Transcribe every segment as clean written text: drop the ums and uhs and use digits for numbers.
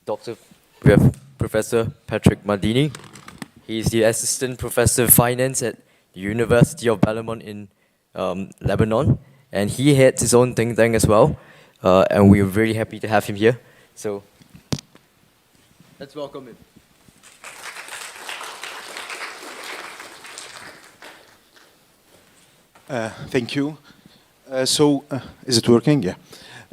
Dr. We have Professor Patrick Mardini. He's the Assistant Professor of Finance at the University of Balamand in Lebanon. And he heads his own think tank as well. And we're really happy to have him here. So let's welcome him. Thank you. Is it working? Yeah.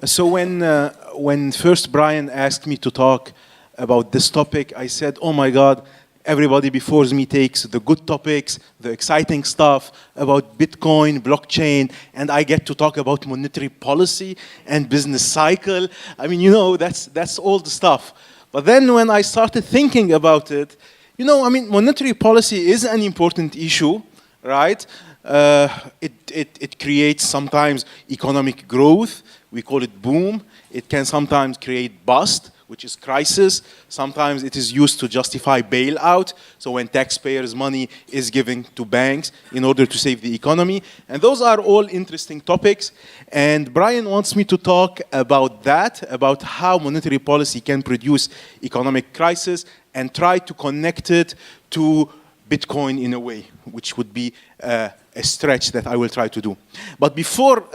So when first Brian asked me to talk about this topic, I said, oh my God, everybody before me takes the good topics, the exciting stuff about Bitcoin, blockchain, and I get to talk about monetary policy and business cycle. I mean, you know, that's all the stuff. But then when I started thinking about it, you know, I mean, monetary policy is an important issue, right? It creates sometimes economic growth. We call it boom. It can sometimes create bust, which is crisis. Sometimes it is used to justify bailout. So when taxpayers' money is given to banks in order to save the economy. And those are all interesting topics. And Brian wants me to talk about that, about how monetary policy can produce economic crisis and try to connect it to Bitcoin in a way, which would be a stretch that I will try to do. But before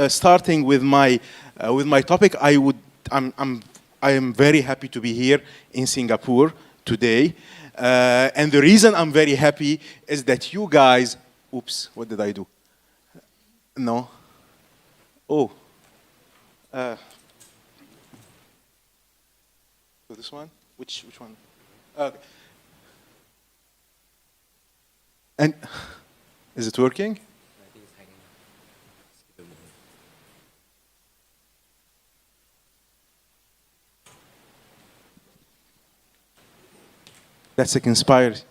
starting with my topic, I am very happy to be here in Singapore today. And the reason I'm very happy is that you guys, oops, what did I do? No. Oh. So this one? Which one? Okay. And is it working? I think it's hanging. That's a conspiracy.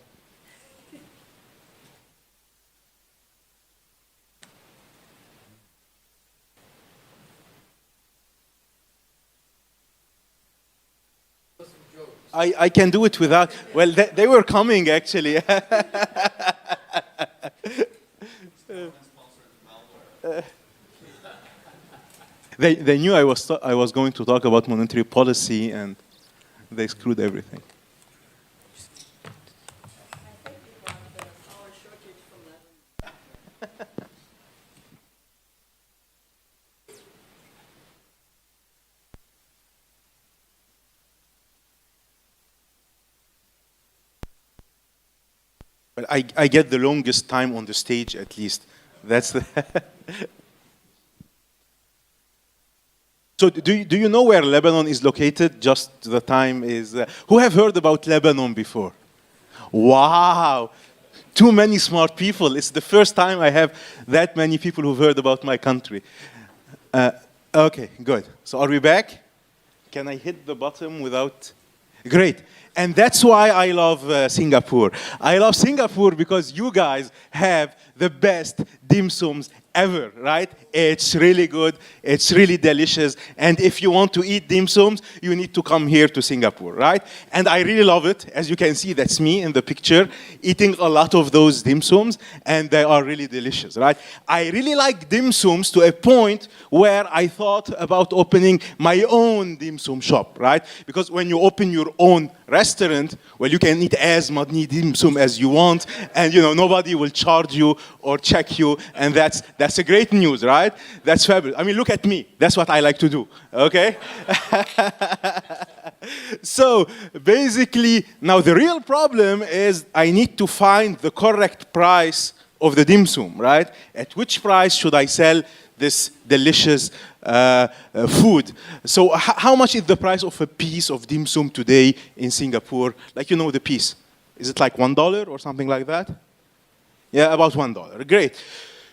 I can do it without. Well, they were coming actually. They knew I was going to talk about monetary policy, and they screwed everything. But I get the longest time on the stage, at least. That's the. So do you know where Lebanon is located? Just the time is. Who have heard about Lebanon before? Wow, too many smart people. It's the first time I have that many people who've heard about my country. Okay, good. So are we back? Can I hit the button without? Great. And that's why I love Singapore. I love Singapore because you guys have the best dim sums ever, right? It's really good, it's really delicious, and if you want to eat dim sums, you need to come here to Singapore, right? And I really love it. As you can see, that's me in the picture, eating a lot of those dim sums, and they are really delicious, right? I really like dim sums to a point where I thought about opening my own dim sum shop, right? Because when you open your own restaurant, well, you can eat as many dim sum as you want, and you know, nobody will charge you or check you, and that's a great news, right? That's fabulous. I mean, look at me. That's what I like to do, okay? So, basically, now the real problem is I need to find the correct price of the dim sum, right? At which price should I sell this delicious food? So, how much is the price of a piece of dim sum today in Singapore? Like, you know, the piece. Is it like $1 or something like that? Yeah, about $1. Great.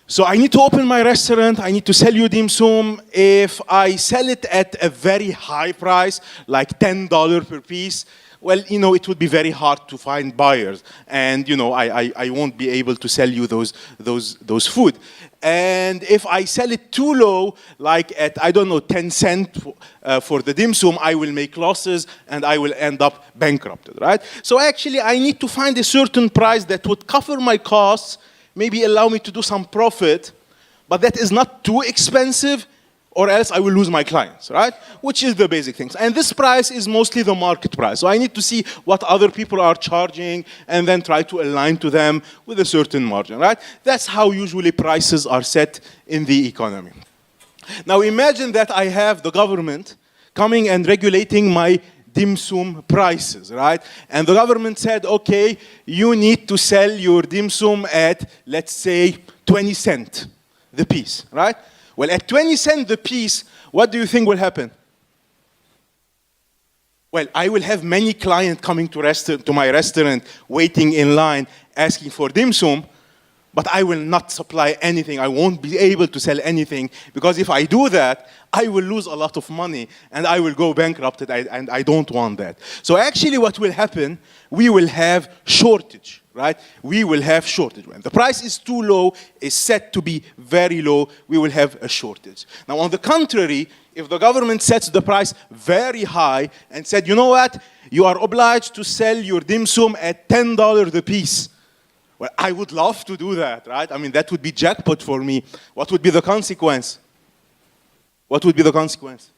So I need to open my restaurant, I need to sell you dim sum. If I sell it at a very high price, like $10 per piece, well, you know, it would be very hard to find buyers. And, you know, I won't be able to sell you those food. And if I sell it too low, like at, I don't know, 10 cents for the dim sum, I will make losses and I will end up bankrupted, right? So actually, I need to find a certain price that would cover my costs, maybe allow me to do some profit, but that is not too expensive, or else I will lose my clients, right? Which is the basic things. And this price is mostly the market price. So I need to see what other people are charging and then try to align to them with a certain margin, right? That's how usually prices are set in the economy. Now imagine that I have the government coming and regulating my dim sum prices, right? And the government said, okay, you need to sell your dim sum at, let's say, 20 cents the piece, right? Well, at 20 cents the piece, what do you think will happen? Well, I will have many clients coming to my restaurant, waiting in line, asking for dim sum, but I will not supply anything. I won't be able to sell anything, because if I do that, I will lose a lot of money and I will go bankrupt, and I don't want that. So actually what will happen, we will have shortage, right? We will have shortage. When the price is too low, is set to be very low, we will have a shortage. Now on the contrary, if the government sets the price very high and said, you know what, you are obliged to sell your dim sum at $10 the piece. Well, I would love to do that, right? I mean, that would be jackpot for me. What would be the consequence? What would be the consequence?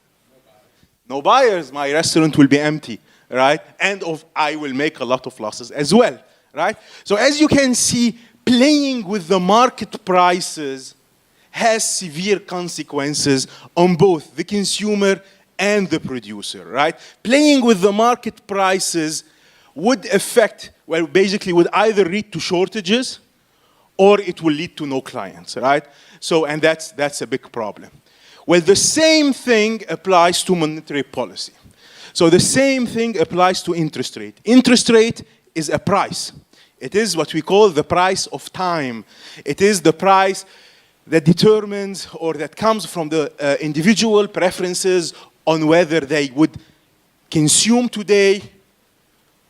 No buyers. My restaurant will be empty, right? And I will make a lot of losses as well, right? So as you can see, playing with the market prices has severe consequences on both the consumer and the producer, right? Playing with the market prices would affect, well, basically would either lead to shortages or it will lead to no clients, right? So, and that's a big problem. Well, the same thing applies to monetary policy. So the same thing applies to interest rate. Interest rate is a price. It is what we call the price of time. It is the price that determines or that comes from the individual preferences on whether they would consume today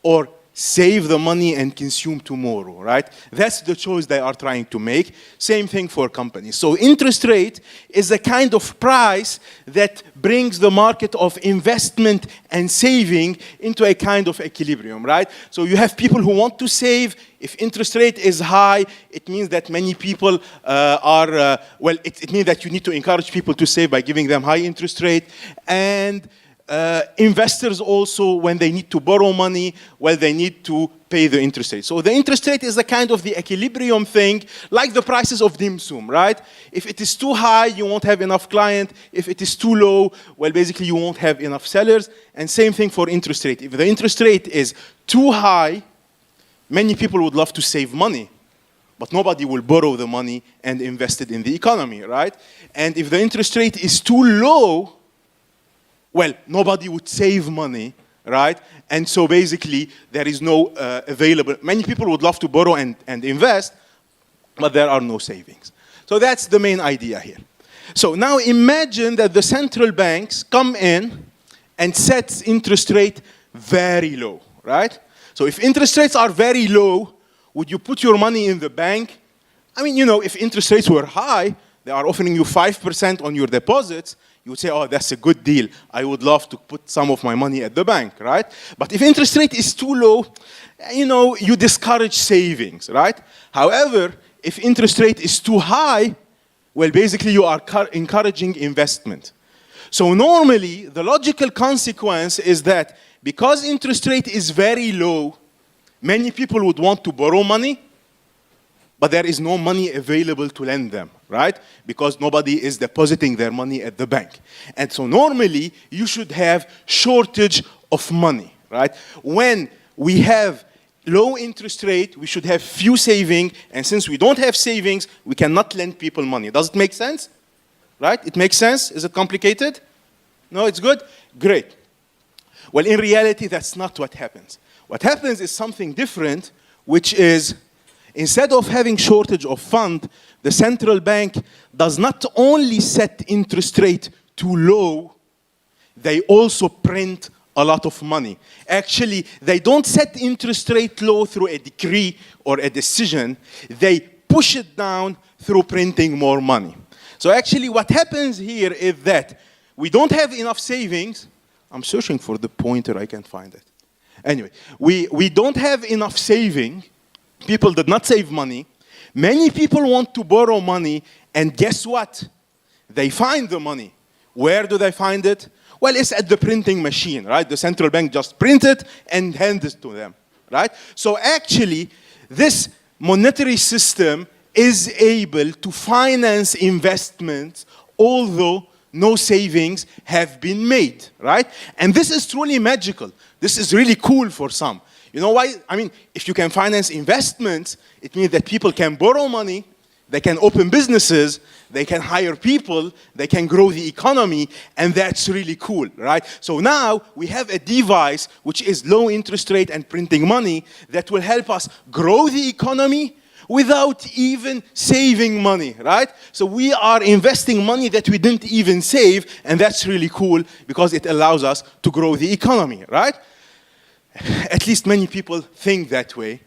or save the money and consume tomorrow, right? That's the choice they are trying to make. Same thing for companies. So interest rate is a kind of price that brings the market of investment and saving into a kind of equilibrium, right? So you have people who want to save. If interest rate is high, it means that many people it means that you need to encourage people to save by giving them high interest rate. And investors also, when they need to borrow money, well, they need to pay the interest rate. So the interest rate is a kind of the equilibrium thing, like the prices of dim sum, right? If it is too high, you won't have enough client. If it is too low, well, basically you won't have enough sellers. And same thing for interest rate. If the interest rate is too high, many people would love to save money, but nobody will borrow the money and invest it in the economy, right? And if the interest rate is too low, well, nobody would save money, right? And so basically, there is no available. Many people would love to borrow and invest, but there are no savings. So that's the main idea here. So now imagine that the central banks come in and sets interest rate very low, right? So if interest rates are very low, would you put your money in the bank? I mean, you know, if interest rates were high, they are offering you 5% on your deposits, you would say, oh, that's a good deal. I would love to put some of my money at the bank, right? But if interest rate is too low, you know, you discourage savings, right? However, if interest rate is too high, well, basically you are encouraging investment. So normally, the logical consequence is that because interest rate is very low, many people would want to borrow money, but there is no money available to lend them, right? Because nobody is depositing their money at the bank. And so normally, you should have shortage of money, right? When we have low interest rate, we should have few saving, and since we don't have savings, we cannot lend people money. Does it make sense? Right? It makes sense? Is it complicated? No, it's good? Great. Well, in reality, that's not what happens. What happens is something different, which is instead of having shortage of fund, the central bank does not only set interest rate too low, they also print a lot of money. Actually, they don't set interest rate low through a decree or a decision. They push it down through printing more money. So actually what happens here is that we don't have enough savings. I'm searching for the pointer, I can't find it. Anyway, we don't have enough saving. People did not save money. Many people want to borrow money, and guess what? They find the money Where do they find it? Well, it's at the printing machine, right? The central bank just print it and hand it to them, right? So actually, this monetary system is able to finance investments, although no savings have been made, right? And this is truly magical. This is really cool for some. You know why? I mean, if you can finance investments, it means that people can borrow money, they can open businesses, they can hire people, they can grow the economy, and that's really cool, right? So now we have a device which is low interest rate and printing money that will help us grow the economy without even saving money, right? So we are investing money that we didn't even save, and that's really cool because it allows us to grow the economy, right? At least many people think that way.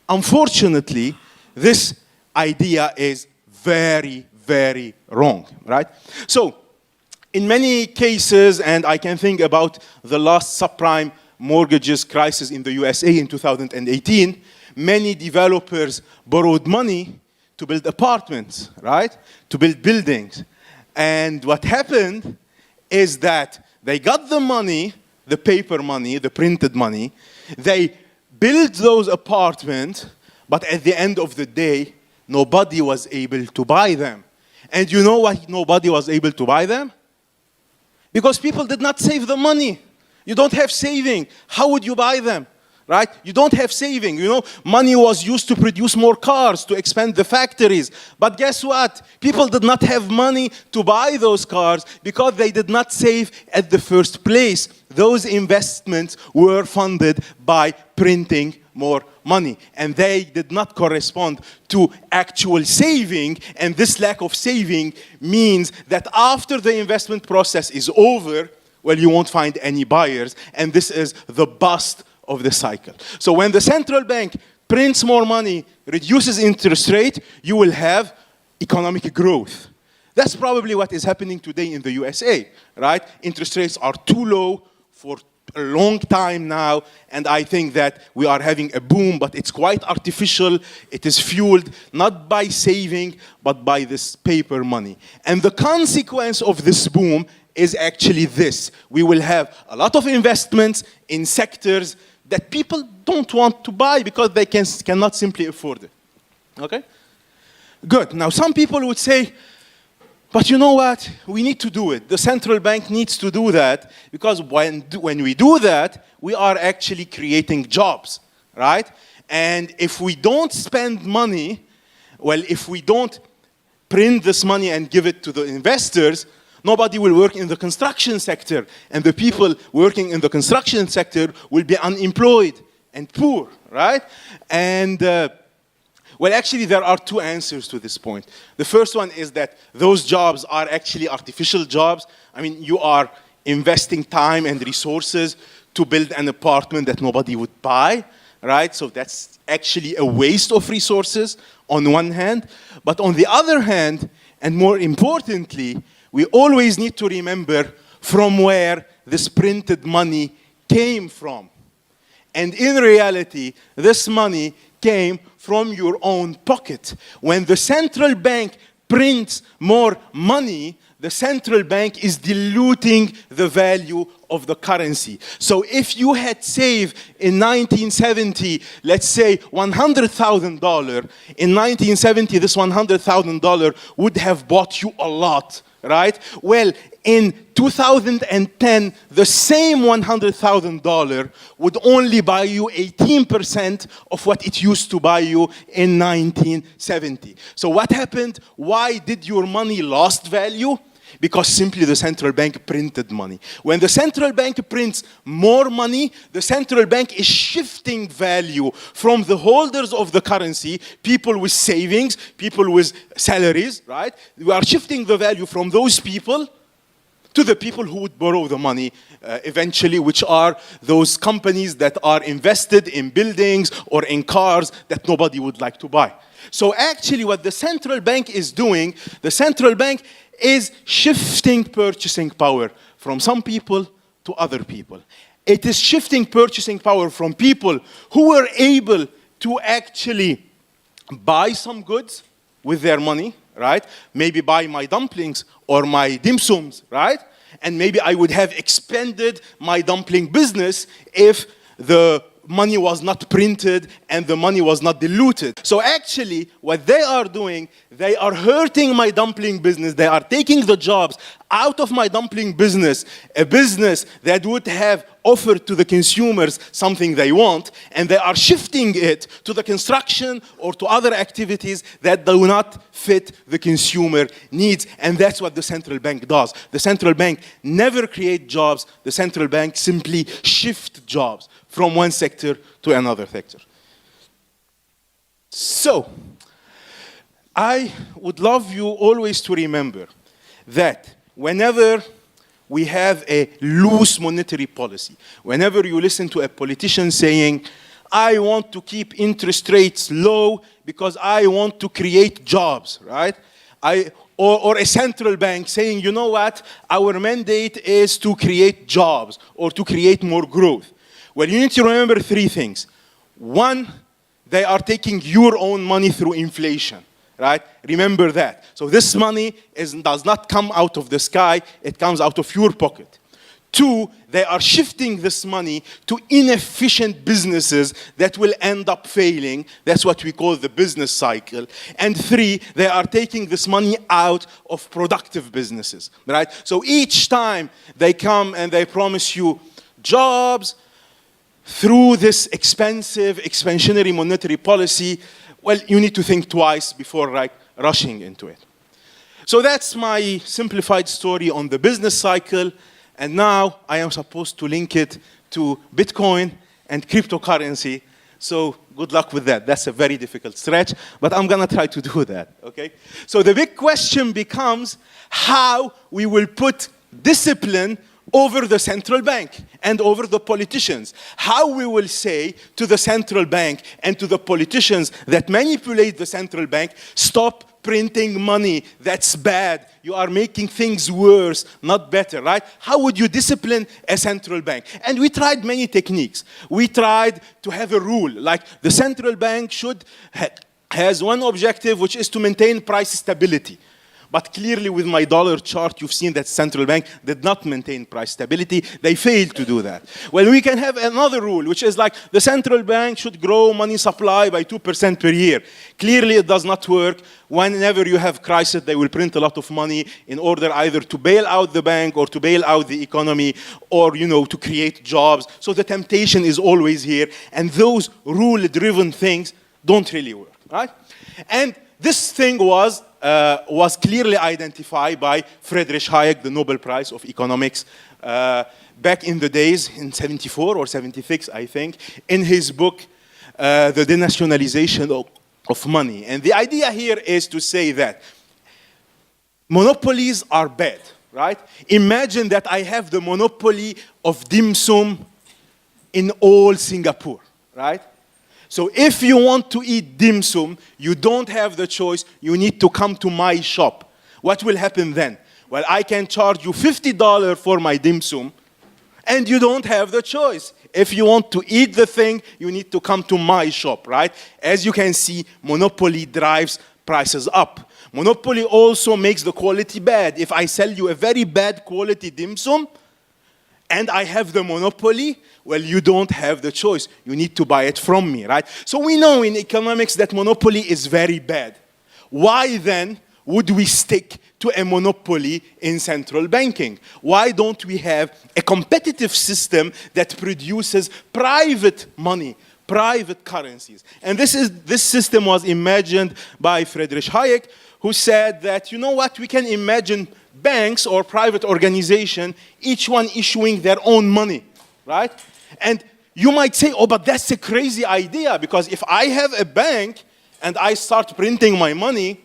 Unfortunately, this idea is very, very wrong, right? So, in many cases, and I can think about the last subprime mortgages crisis in the USA in 2018, many developers borrowed money to build apartments, right? To build buildings. And what happened is that they got the money, the paper money, the printed money, they built those apartments, but at the end of the day, nobody was able to buy them. And you know why nobody was able to buy them? Because people did not save the money. You don't have saving. How would you buy them? Right? You don't have saving. You know, money was used to produce more cars, to expand the factories. But guess what? People did not have money to buy those cars because they did not save at the first place. Those investments were funded by printing more money. And they did not correspond to actual saving. And this lack of saving means that after the investment process is over, well, you won't find any buyers. And this is the bust of the cycle. So when the central bank prints more money, reduces interest rate, you will have economic growth. That's probably what is happening today in the USA, right? Interest rates are too low for a long time now, and I think that we are having a boom, but it's quite artificial. It is fueled not by saving, but by this paper money. And the consequence of this boom is actually this. We will have a lot of investments in sectors that people don't want to buy because they cannot simply afford it. Okay? Good. Now, some people would say, but you know what? We need to do it. The central bank needs to do that because when we do that, we are actually creating jobs, right? And if we don't spend money, well, if we don't print this money and give it to the investors, nobody will work in the construction sector, and the people working in the construction sector will be unemployed and poor, right? And, well, actually, there are two answers to this point. The first one is that those jobs are actually artificial jobs. I mean, you are investing time and resources to build an apartment that nobody would buy, right? So that's actually a waste of resources on one hand. But on the other hand, and more importantly, we always need to remember from where this printed money came from. And in reality, this money came from your own pocket. When the central bank prints more money, the central bank is diluting the value of the currency. So if you had saved in 1970, let's say $100,000, in 1970 this $100,000 would have bought you a lot, right? Well, in 2010, the same $100,000 would only buy you 18% of what it used to buy you in 1970. So what happened? Why did your money lost value? Because simply the central bank printed money. When the central bank prints more money, the central bank is shifting value from the holders of the currency, people with savings, people with salaries, right? We are shifting the value from those people to the people who would borrow the money eventually, which are those companies that are invested in buildings or in cars that nobody would like to buy. So actually what the central bank is doing, the central bank is shifting purchasing power from some people to other people. It is shifting purchasing power from people who were able to actually buy some goods with their money, right? Maybe buy my dumplings or my dim sums, right? and maybe I would have expanded my dumpling business if the money was not printed and the money was not diluted. So actually, what they are doing, they are hurting my dumpling business. They are taking the jobs out of my dumpling business, a business that would have offered to the consumers something they want, and they are shifting it to the construction or to other activities that do not fit the consumer needs. And that's what the central bank does. The central bank never creates jobs. The central bank simply shifts jobs from one sector to another sector. So, I would love you always to remember that whenever we have a loose monetary policy, whenever you listen to a politician saying, I want to keep interest rates low because I want to create jobs, right? Or a central bank saying, you know what, our mandate is to create jobs or to create more growth. Well, you need to remember three things. One, they are taking your own money through inflation, right? Remember that. So this money does not come out of the sky, it comes out of your pocket. Two, they are shifting this money to inefficient businesses that will end up failing. That's what we call the business cycle. And three, they are taking this money out of productive businesses, right? So each time they come and they promise you jobs, through this expensive, expansionary monetary policy, well, you need to think twice before rushing into it. So that's my simplified story on the business cycle. And now I am supposed to link it to Bitcoin and cryptocurrency. So good luck with that. That's a very difficult stretch, but I'm going to try to do that, okay? So the big question becomes how we will put discipline over the central bank and over the politicians. How we will say to the central bank and to the politicians that manipulate the central bank, stop printing money, that's bad. You are making things worse, not better, right? How would you discipline a central bank? And we tried many techniques. We tried to have a rule, like the central bank has one objective, which is to maintain price stability. But clearly with my dollar chart, you've seen that central bank did not maintain price stability. They failed to do that. Well, we can have another rule, which is like the central bank should grow money supply by 2% per year. Clearly, it does not work. Whenever you have crisis, they will print a lot of money in order either to bail out the bank or to bail out the economy or, to create jobs. So the temptation is always here. And those rule-driven things don't really work, right? And this thing was clearly identified by Friedrich Hayek, the Nobel Prize of Economics, back in the days, in 74 or 76, I think, in his book, The Denationalization of Money. And the idea here is to say that monopolies are bad, right? Imagine that I have the monopoly of dim sum in all Singapore, right? So if you want to eat dim sum, you don't have the choice, you need to come to my shop. What will happen then? Well, I can charge you $50 for my dim sum, and you don't have the choice. If you want to eat the thing, you need to come to my shop, right? As you can see, monopoly drives prices up. Monopoly also makes the quality bad. If I sell you a very bad quality dim sum, and I have the monopoly, well, you don't have the choice. You need to buy it from me, right? So we know in economics that monopoly is very bad. Why then would we stick to a monopoly in central banking? Why don't we have a competitive system that produces private money, private currencies? And this system was imagined by Friedrich Hayek, who said that, you know what, we can imagine banks or private organization, each one issuing their own money, right? And you might say, oh, but that's a crazy idea, because if I have a bank and I start printing my money,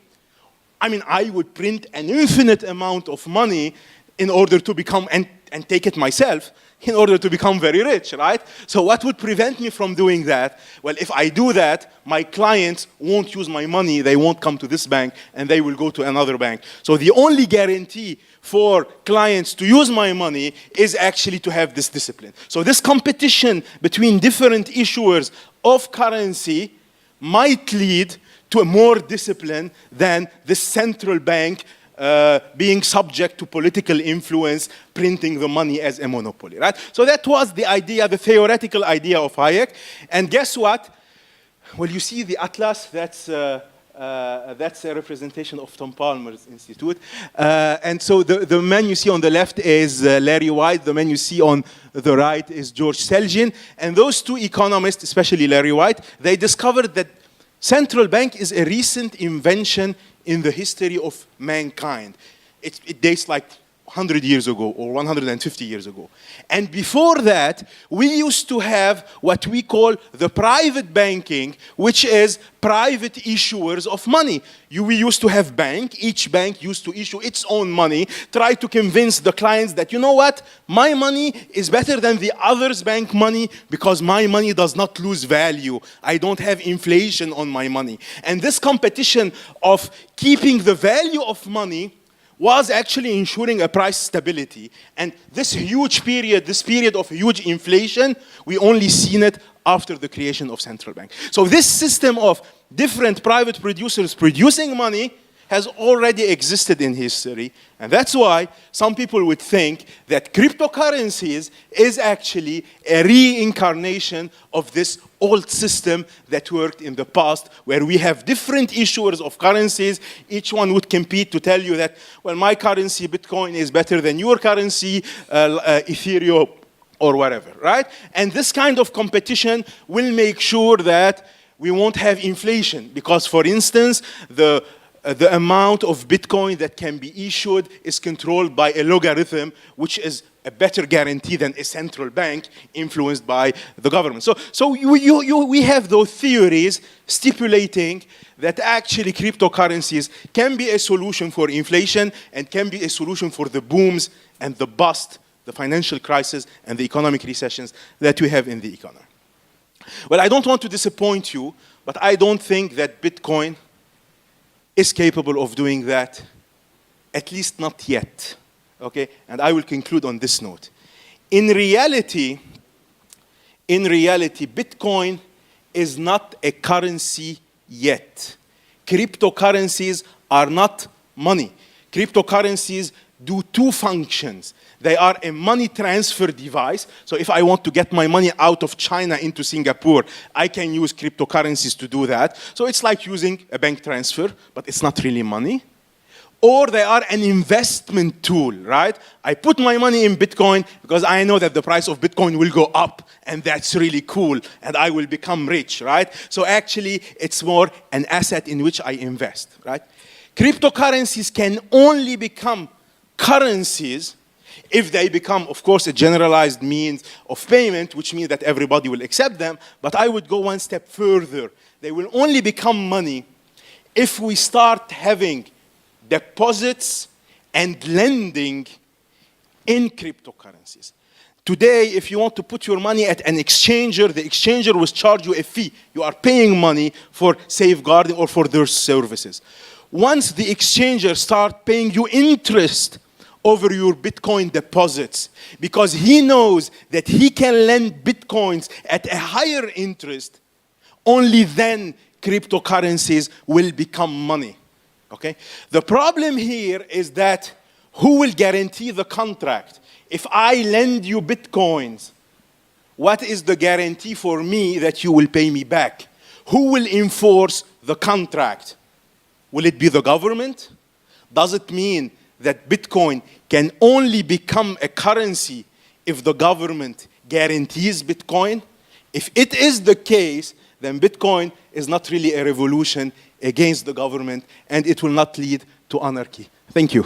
I would print an infinite amount of money in order to become, and take it myself, in order to become very rich, right? So what would prevent me from doing that? Well, if I do that, my clients won't use my money, they won't come to this bank, and they will go to another bank. So the only guarantee for clients to use my money is actually to have this discipline. So this competition between different issuers of currency might lead to a more discipline than the central bank being subject to political influence, printing the money as a monopoly, right? So that was the idea, the theoretical idea of Hayek. And guess what? Well, you see the atlas, that's a representation of Tom Palmer's Institute. And so the man you see on the left is Larry White. The man you see on the right is George Selgin. And those two economists, especially Larry White, they discovered that central bank is a recent invention in the history of mankind. It dates like 100 years ago or 150 years ago. And before that, we used to have what we call the private banking, which is private issuers of money. We used to have bank. Each bank used to issue its own money, try to convince the clients that, you know what, my money is better than the other's bank money because my money does not lose value. I don't have inflation on my money. And this competition of keeping the value of money was actually ensuring a price stability. And this huge period, this period of huge inflation, we only seen it after the creation of central bank. So this system of different private producers producing money has already existed in history. And that's why some people would think that cryptocurrencies is actually a reincarnation of this old system that worked in the past, where we have different issuers of currencies. Each one would compete to tell you that, well, my currency, Bitcoin, is better than your currency, Ethereum, or whatever, right? And this kind of competition will make sure that we won't have inflation. Because, for instance, the amount of Bitcoin that can be issued is controlled by a logarithm, which is a better guarantee than a central bank influenced by the government. So we have those theories stipulating that actually cryptocurrencies can be a solution for inflation and can be a solution for the booms and the bust, the financial crisis and the economic recessions that we have in the economy. Well, I don't want to disappoint you, but I don't think that Bitcoin is capable of doing that, at least not yet. Okay, and I will conclude on this note. In reality, Bitcoin is not a currency yet. Cryptocurrencies are not money. Cryptocurrencies do two functions. They are a money transfer device. So if I want to get my money out of China into Singapore, I can use cryptocurrencies to do that. So it's like using a bank transfer, but it's not really money. Or they are an investment tool, right? I put my money in Bitcoin because I know that the price of Bitcoin will go up, and that's really cool, and I will become rich, right? So actually, it's more an asset in which I invest, right? Cryptocurrencies can only become currencies if they become, of course, a generalized means of payment, which means that everybody will accept them. But I would go one step further. They will only become money if we start having deposits and lending in cryptocurrencies. Today, if you want to put your money at an exchanger, the exchanger will charge you a fee. You are paying money for safeguarding or for their services. Once the exchanger starts paying you interest over your Bitcoin deposits, because he knows that he can lend Bitcoins at a higher interest, only then cryptocurrencies will become money. Okay? The problem here is that who will guarantee the contract? If I lend you Bitcoins, what is the guarantee for me that you will pay me back? Who will enforce the contract? Will it be the government? Does it mean that Bitcoin can only become a currency if the government guarantees Bitcoin? If it is the case, then Bitcoin is not really a revolution against the government, and it will not lead to anarchy. Thank you.